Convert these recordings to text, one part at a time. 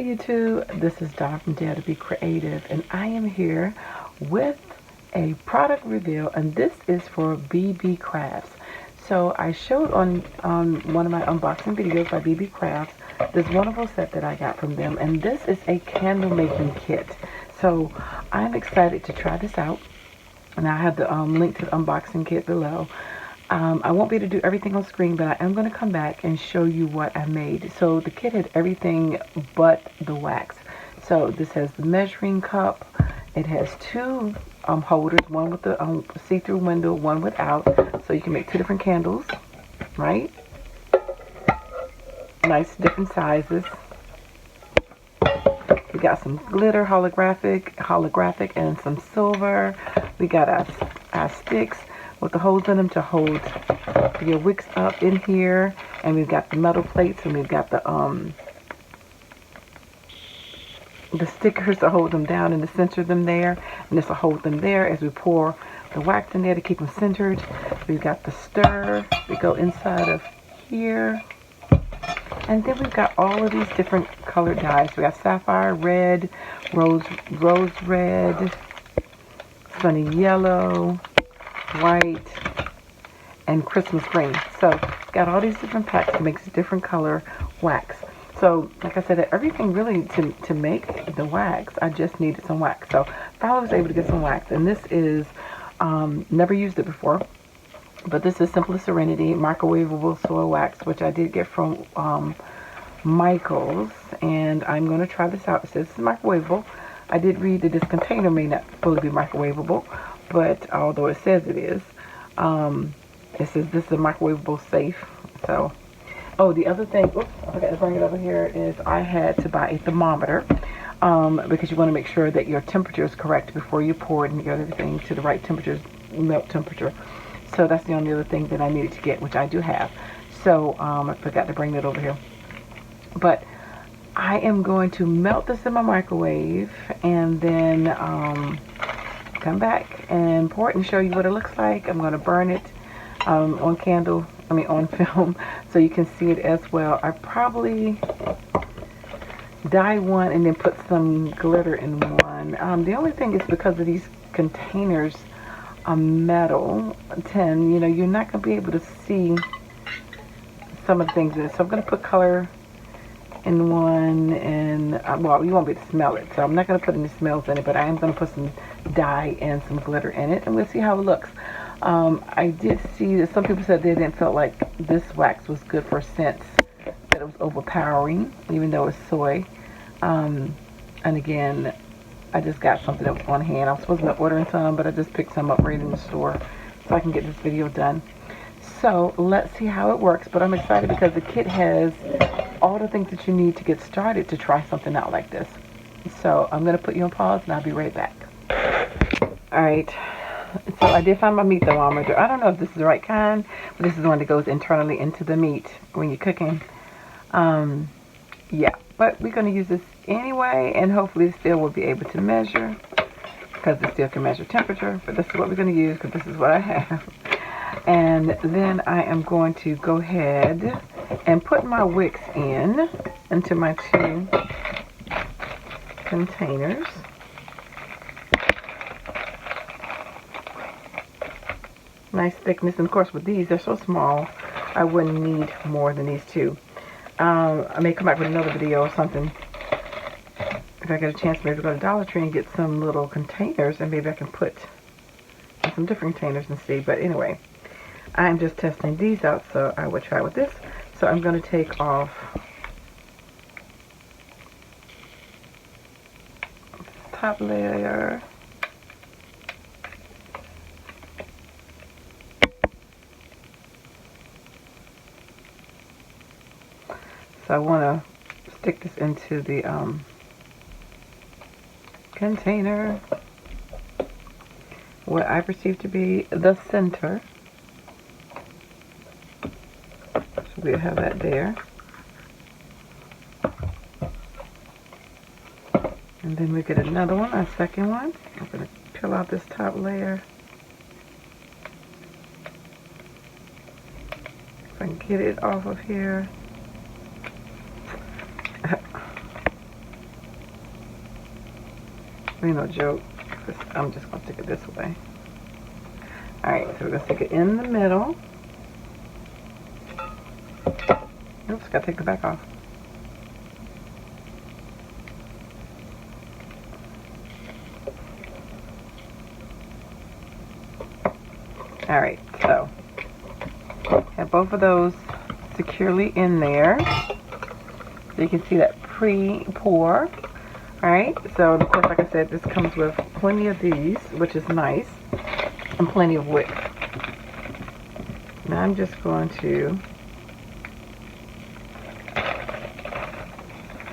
YouTube, this is Dawn from DaretoBeCreative, and I am here with a product reveal, and this is for BeeBeeCraft. So I showed on one of my unboxing videos by BeeBeeCraft this wonderful set that I got from them, and this is a candle making kit. So I'm excited to try this out, and I have the link to the unboxing kit below. I won't be able to do everything on screen, but I am going to come back and show you what I made. So the kit had everything but the wax. So this has the measuring cup. It has two holders, one with the see-through window, one without. So you can make two different candles, right? Nice different sizes. We got some glitter, holographic, and some silver. We got our sticks with the holes in them to hold your wicks up in here, and we've got the metal plates, and we've got the stickers to hold them down and to center them there, and this will hold them there as we pour the wax in there to keep them centered. We've got the stir that go inside of here, and then we've got all of these different colored dyes. We got sapphire red, rose red, sunny yellow, white, and Christmas green. So got all these different packs to make different color wax. So like I said, everything really to make the wax, I just needed some wax. So finally I was able to get some wax, and this is never used it before, but this is Simple Serenity microwavable soil wax, which I did get from Michael's, and I'm going to try this out. It says it's microwavable. I did read that this container may not fully be microwavable, but although it says it is, it says this is a microwavable safe. So, oh, the other thing, oops, I forgot to bring it over here, is I had to buy a thermometer because you want to make sure that your temperature is correct before you pour it and get everything to the right temperature, melt temperature. So that's the only other thing that I needed to get, which I do have. So I forgot to bring that over here. But I am going to melt this in my microwave and then come back and pour it and show you what it looks like. I'm going to burn it on on film, so you can see it as well. I probably dye one and then put some glitter in one. The only thing is, because of these containers are metal, tin, you know, you're not going to be able to see some of the things in it. So I'm going to put color in one, and well, you won't be able to smell it, so I'm not going to put any smells in it, but I am going to put some dye and some glitter in it, and we'll see how it looks. I did see that some people said they didn't feel like this wax was good for scents, that it was overpowering, even though it's soy. And again, I just got something that was on hand. I was supposed to be ordering some, but I just picked some up right in the store so I can get this video done. So let's see how it works, but I'm excited because the kit has all the things that you need to get started to try something out like this. So I'm going to put you on pause, and I'll be right back. Alright, so I did find my meat thermometer. I don't know if this is the right kind, but this is the one that goes internally into the meat when you're cooking. Yeah, but we're going to use this anyway, and hopefully it still will be able to measure, because it still can measure temperature. But this is what we're going to use, because this is what I have. And then I am going to go ahead and put my wicks into my two containers. Nice thickness, and of course with these, they're so small, I wouldn't need more than these two. I may come back with another video or something if I get a chance, maybe go to Dollar Tree and get some little containers, and maybe I can put in some different containers and see. But anyway, I'm just testing these out, so I will try with this. So I'm going to take off this top layer. So I want to stick this into the container, what I perceive to be the center. So we'll have that there. And then we get another one, a second one. I'm going to peel out this top layer. If I can get it off of here. really no joke. I'm just going to stick it this way. Alright, so we're going to stick it in the middle. Oops, got to take the back off. Alright, so have both of those securely in there. So you can see that pre-pour. Alright, so of course, like I said, this comes with plenty of these, which is nice, and plenty of wicks. Now I'm just going to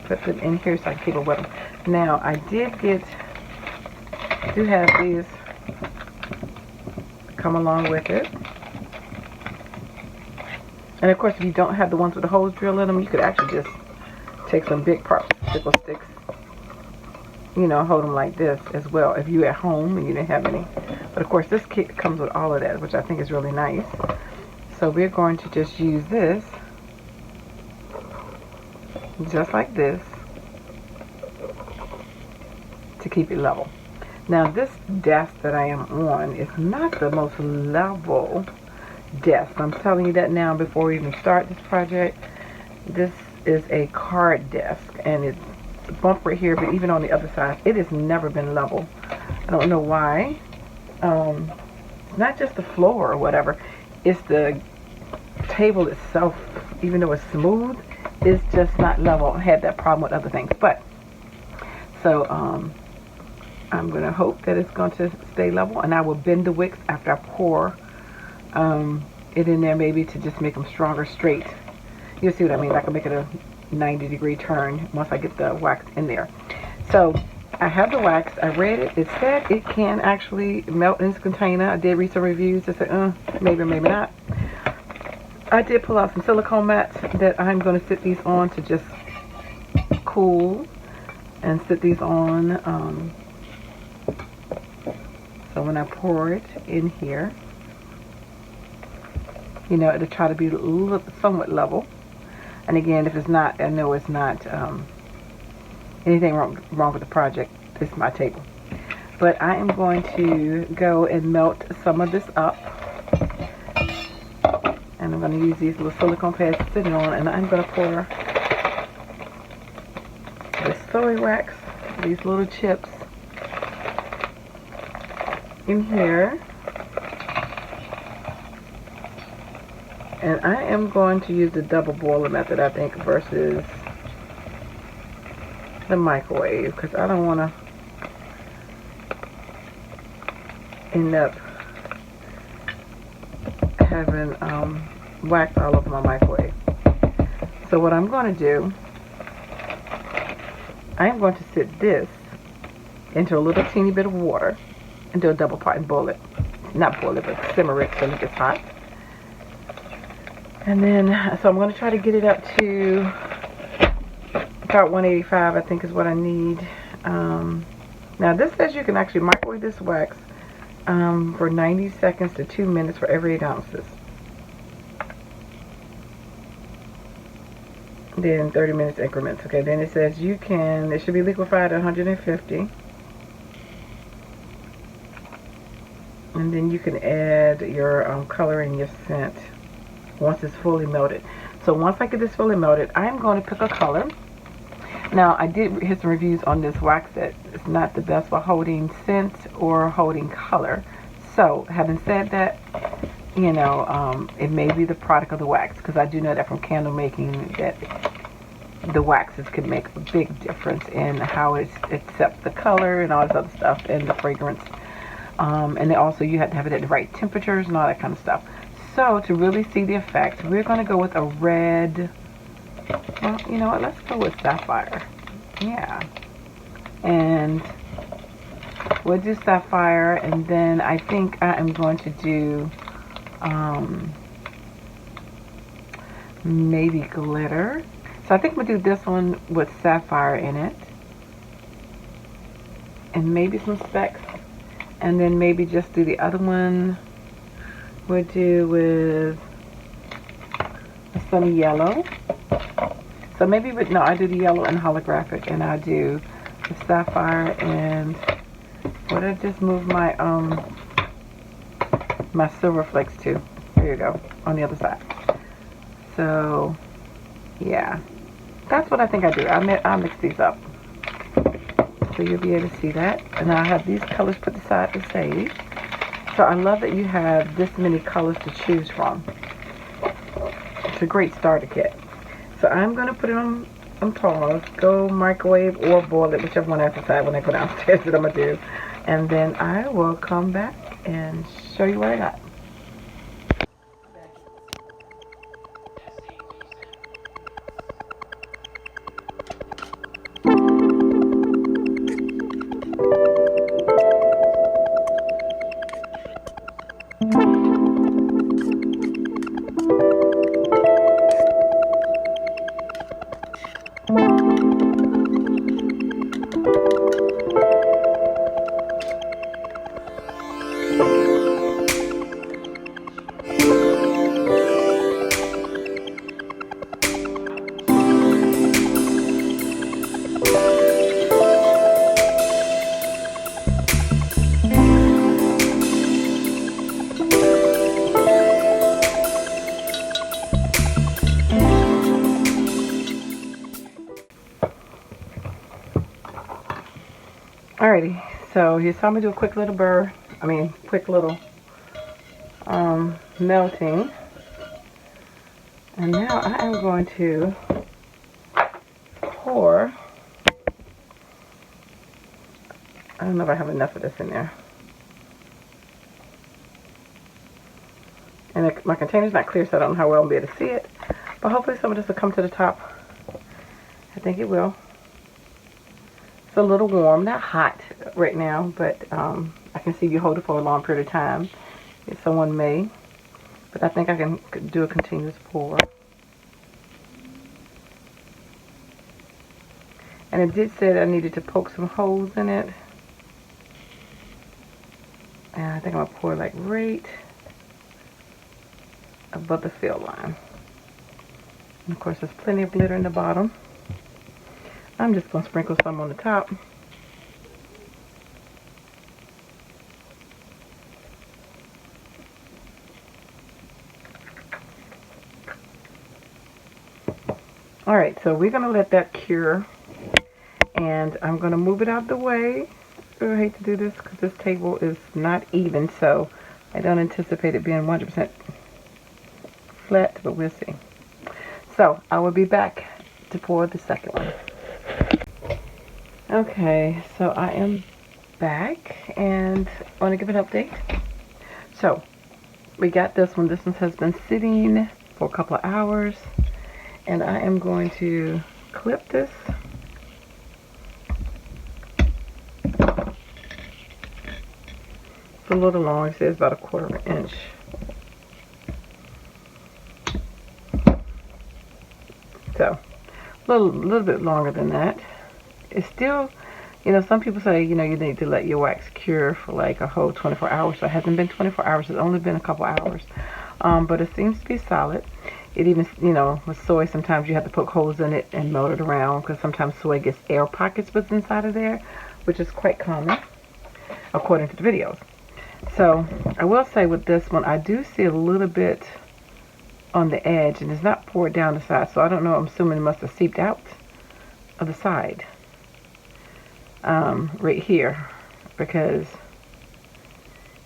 put them in here so I can keep it wet. Now I do have these come along with it. And of course, if you don't have the ones with the holes drilled in them, you could actually just take some big popsicle sticks, you know, hold them like this as well if you're at home and you didn't have any. But of course, this kit comes with all of that, which I think is really nice. So we're going to just use this, just like this, to keep it level. Now this desk that I am on is not the most level desk. I'm telling you that now before we even start this project. This is a card desk, and it's a bump right here, but even on the other side, it has never been level. I don't know why. It's not just the floor or whatever. It's the table itself, even though it's smooth, it's just not level. I had that problem with other things. But, so, I'm going to hope that it's going to stay level, and I will bend the wicks after I pour it in there, maybe to just make them stronger straight. You'll see what I mean. I can make it a 90-degree turn once I get the wax in there. So I have the wax. I read it. It said it can actually melt in this container. I did read some reviews that said, maybe, maybe not. I did pull out some silicone mats that I'm going to sit these on to just cool and sit these on. So when I pour it in here, you know, it'll try to be somewhat level. And again, if it's not, I know it's not anything wrong with the project. This is my table. But I am going to go and melt some of this up. And I'm going to use these little silicone pads to sit it on. And I'm going to pour the soy wax, these little chips, in here. And I am going to use the double boiler method, I think, versus the microwave, because I don't want to end up having wax all over my microwave. So what I'm going to do, I am going to sit this into a little teeny bit of water and do a double pot and boil it. Not boil it, but simmer it so it gets hot. And then, so I'm going to try to get it up to about 185, I think is what I need. Now this says you can actually microwave this wax for 90 seconds to 2 minutes for every 8 ounces. Then 30 minutes increments. Okay, then it says you can, it should be liquefied at 150. And then you can add your color and your scent once it's fully melted. So once I get this fully melted, I'm going to pick a color. Now I did hear some reviews on this wax that it's not the best for holding scent or holding color. So having said that, you know, it may be the product of the wax, because I do know that from candle making that the waxes can make a big difference in how it accepts the color and all this other stuff and the fragrance. And then also you have to have it at the right temperatures and all that kind of stuff. So to really see the effect, we're going to go with a red. Well, you know what? Let's go with sapphire. Yeah. And we'll do sapphire, and then I think I am going to do maybe glitter. So I think we'll do this one with sapphire in it. And maybe some specks. And then maybe just do the other one. We'll do with some yellow. So maybe, no, I do the yellow and holographic, and I do the sapphire and What did I just move my my silver flakes to? There you go, on the other side. So yeah, that's what I think I do. I mix these up. So you'll be able to see that. And I have these colors put aside to save. So I love that you have this many colors to choose from. It's a great starter kit. So I'm going to put it on pause, go microwave or boil it, whichever one I decide when I go downstairs that I'm going to do. And then I will come back and show you what I got. Alrighty, so you saw me do a quick little quick little melting. And now I am going to pour. I don't know if I have enough of this in there. And my container's not clear, so I don't know how well I'll be able to see it. But hopefully some of this will come to the top. I think it will. It's a little warm, not hot right now, but I can see you hold it for a long period of time. If someone may. But I think I can do a continuous pour. And it did say that I needed to poke some holes in it. And I think I'm going to pour like right above the fill line. And of course there's plenty of glitter in the bottom. I'm just going to sprinkle some on the top. Alright, so we're going to let that cure. And I'm going to move it out the way. I hate to do this because this table is not even, so I don't anticipate it being 100% flat, but we'll see. So I will be back to pour the second one. Okay, so I am back and I want to give an update. So we got this one. This one has been sitting for a couple of hours, and I am going to clip this. It's a little long. It says about a 1/4 inch. So a little bit longer than that. It's still, you know, some people say, you know, you need to let your wax cure for like a whole 24 hours. So it hasn't been 24 hours. It's only been a couple hours. But it seems to be solid. It even, you know, with soy, sometimes you have to poke holes in it and melt it around because sometimes soy gets air pockets what's inside of there, which is quite common, according to the videos. So I will say with this one, I do see a little bit on the edge, and it's not poured down the side. So I don't know. I'm assuming it must have seeped out of the side. Right here, because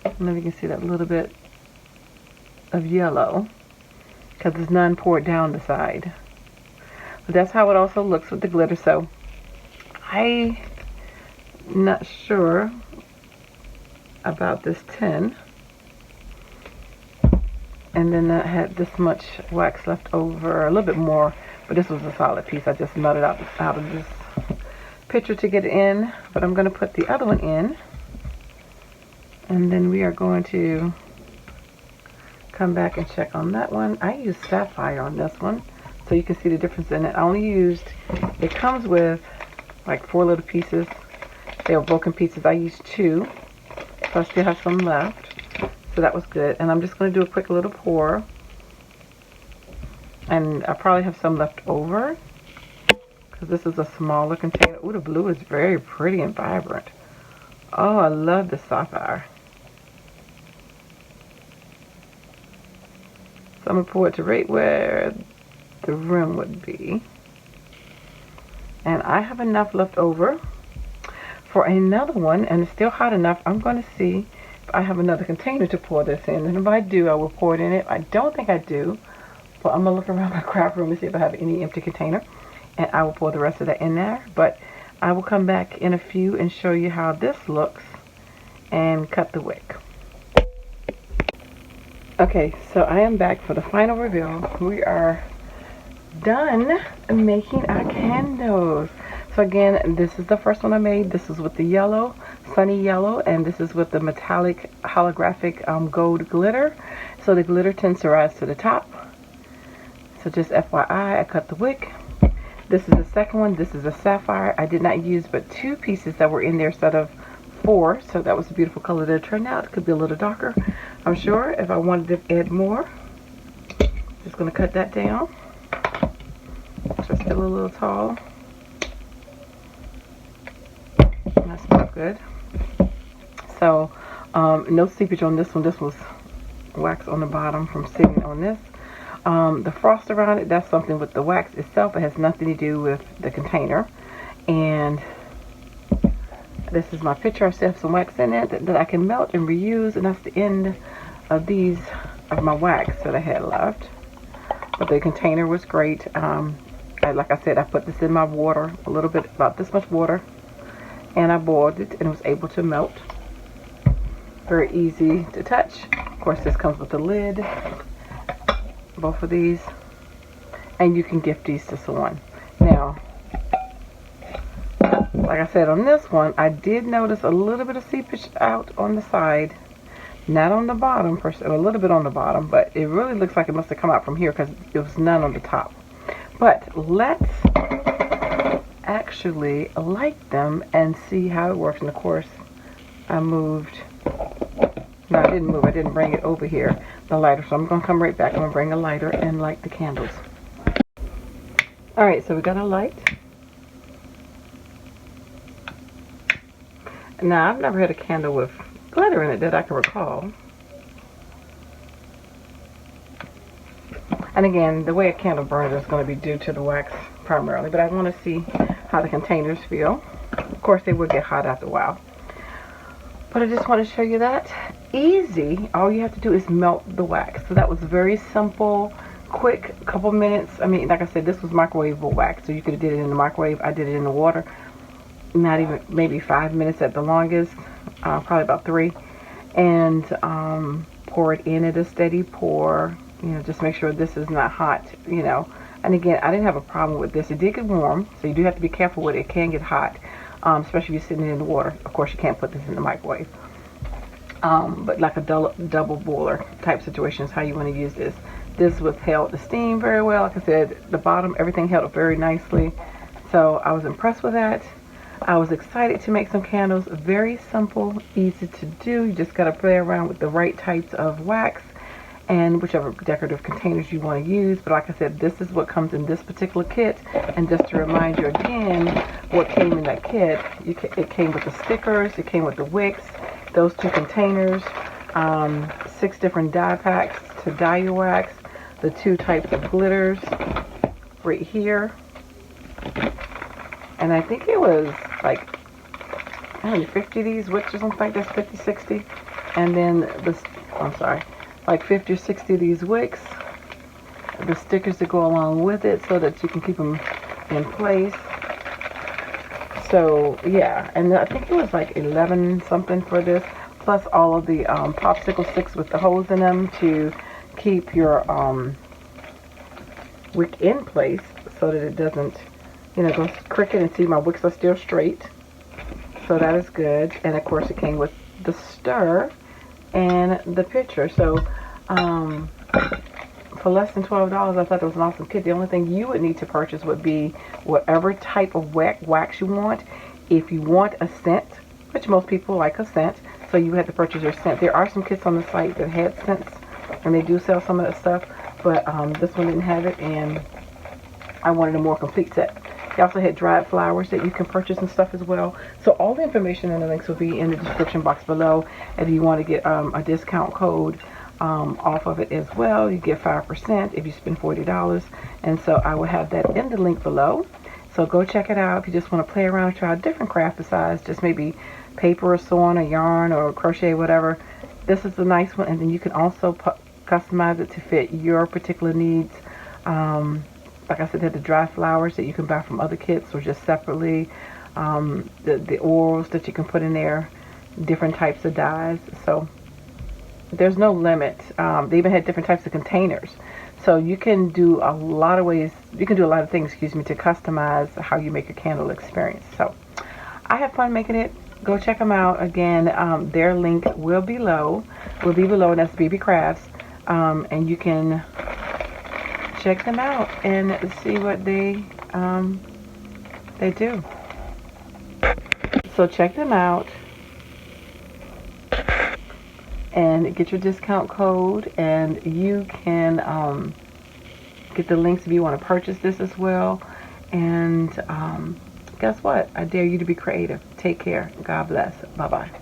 I don't know if you can see that little bit of yellow, because there's none poured down the side. But that's how it also looks with the glitter. So I'm not sure about this tin. And then I had this much wax left over, a little bit more, but this was a solid piece. I just melted out of this picture to get it in, but I'm going to put the other one in, and then we are going to come back and check on that one. I used sapphire on this one, so you can see the difference in it. I only used, it comes with like 4 little pieces. They were broken pieces. I used 2, so I still have some left, so that was good. And I'm just going to do a quick little pour, and I probably have some left over. This is a smaller container. Ooh, the blue is very pretty and vibrant. Oh, I love the sapphire. So I'm going to pour it to right where the rim would be. And I have enough left over for another one, and it's still hot enough. I'm going to see if I have another container to pour this in. And if I do, I will pour it in it. I don't think I do, but I'm going to look around my craft room and see if I have any empty container. And I will pour the rest of that in there. But I will come back in a few and show you how this looks and cut the wick. Okay, so I am back for the final reveal. We are done making our candles. So again, this is the first one I made. This is with the yellow, sunny yellow, and this is with the metallic holographic gold glitter. So the glitter tends to rise to the top. So just FYI, I cut the wick. This is the second one. This is a sapphire. I did not use but 2 pieces that were in there instead of 4. So that was a beautiful color that turned out. It could be a little darker, I'm sure, if I wanted to add more. Just going to cut that down. Just still a little tall. That smells good. So, no seepage on this one. This was wax on the bottom from sitting on this. The frost around it, that's something with the wax itself. It has nothing to do with the container. And this is my pitcher. I still have some wax in it that I can melt and reuse. And that's the end of these, of my wax that I had left. But the container was great. Like I said, I put this in my water, a little bit, about this much water, and I boiled it and it was able to melt. Very easy to touch. Of course, this comes with a lid, both of these, and you can gift these to someone. Now, like I said, on this one, I did notice a little bit of seepage out on the side, not on the bottom, a little bit on the bottom, but it really looks like it must have come out from here because there was none on the top. But let's actually light them and see how it works. And of course, I moved. No, I didn't move. I didn't bring it over here, the lighter. So I'm going to come right back. I'm going to bring a lighter and light the candles. Alright, so we got a light. Now, I've never had a candle with glitter in it that I can recall. And again, the way a candle burns is going to be due to the wax primarily, but I want to see how the containers feel. Of course, they will get hot after a while. But I just want to show you that. Easy. All you have to do is melt the wax. So that was very simple, quick, couple minutes. I mean, like I said, this was microwavable wax, so you could have did it in the microwave. I did it in the water. Not even, maybe 5 minutes at the longest, probably about 3. And pour it in at a steady pour. You know, just make sure this is not hot, you know. And again, I didn't have a problem with this. It did get warm, so you do have to be careful with it. It can get hot, especially if you're sitting in the water. Of course, you can't put this in the microwave. But like a double boiler type situation is how you want to use this. This withheld the steam very well. Like I said, the bottom, everything held up very nicely. So I was impressed with that. I was excited to make some candles. Very simple, easy to do. You just got to play around with the right types of wax and whichever decorative containers you want to use. But like I said, this is what comes in this particular kit. And just to remind you again, what came in that kit, it came with the stickers, it came with the wicks, those 2 containers, 6 different dye packs to dye your wax, the 2 types of glitters right here. And I think it was like, I don't know, 50 of these wicks or something like this, 50, 60. And then this, I'm sorry, like 50 or 60 of these wicks, the stickers that go along with it so that you can keep them in place. So yeah, and I think it was like 11 something for this, plus all of the popsicle sticks with the holes in them to keep your wick in place so that it doesn't, you know, go crooked. And see, my wicks are still straight, so that is good. And of course, it came with the stir and the pitcher. So for less than $12, I thought it was an awesome kit. The only thing you would need to purchase would be whatever type of wax you want. If you want a scent, which most people like a scent, so you had to purchase your scent. There are some kits on the site that had scents, and they do sell some of that stuff, but this one didn't have it, and I wanted a more complete set. They also had dried flowers that you can purchase and stuff as well. So all the information and the links will be in the description box below. If you want to get a discount code off of it as well, you get 5% if you spend $40. And so I will have that in the link below. So go check it out if you just want to play around and try a different craft besides just maybe paper or sewing or yarn or crochet, whatever. This is a nice one, and then you can also customize it to fit your particular needs. Like I said, they have the dry flowers that you can buy from other kits or just separately. The orals that you can put in there, different types of dyes. So there's no limit. They even had different types of containers. So you can do a lot of ways, you can do a lot of things, excuse me, to customize how you make a candle experience. So I have fun making it. Go check them out. Again, their link will be below, and that's BeeBeeCrafts. And you can check them out and see what they do. So check them out and get your discount code, and you can get the links if you want to purchase this as well. And guess what? I dare you to be creative. Take care. God bless. Bye-bye.